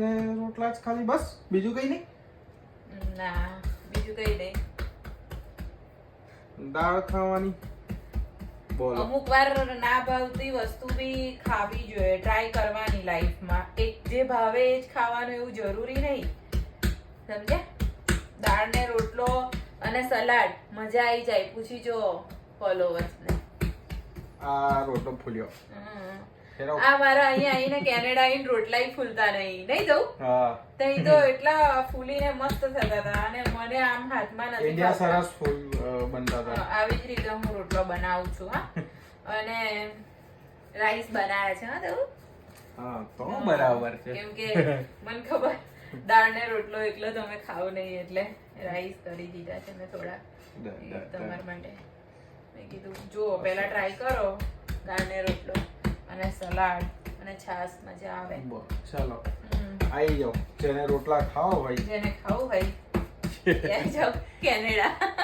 રોટલા જ ખાલી બસ, બીજું કઈ નહીં? ના બીજું કઈ નહીં. દાળ ખાવાની. બોલો. અમુક વાર ના ભાવતી વસ્તુ બી ખાવી જોઈએ, ટ્રાય કરવાની લાઈફમાં. એક જે ભાવે એ જ ખાવાનું એવું જરૂરી નહીં, સમજ્યા? દાળ ને રોટલો અને સલાડ મજા આવી જાય. પૂછી જો ફોલોવર્સને. આ રોટલો ફૂલ્યો. આ મારા અહીંયા આવીને કેનેડા આવીને રોટલા ફૂલતા નહીં જવું. હા. તઈ તો એટલા ફૂલીને મસ્ત થતા હતા અને મને આમ હાથમાં નથી ઇન્ડિયા ફાવતા. સરસ ફૂલ બનતા હતા. આવી જ રીતે હું રોટલો બનાવું છું. હા. અને રાઈસ બનાવ્યા છે. હા તો હા તો બરાબર છે. કેમ કે મને ખબર દાળ ને રોટલો એકલો તમે ખાવ નહીં એટલે રાઈસ કરી દીધા છે મેં થોડા તમારા માટે. મેં કીધું જો પહેલા ટ્રાય કરો દાળ ને રોટલો અને સલાડ અને છાશ, મજા આવે. ચાલો આવી જાઓ, જેને રોટલા ખાવો હોય, જેને ખાવું હોય ત્યાં જાઓ કેનેડા.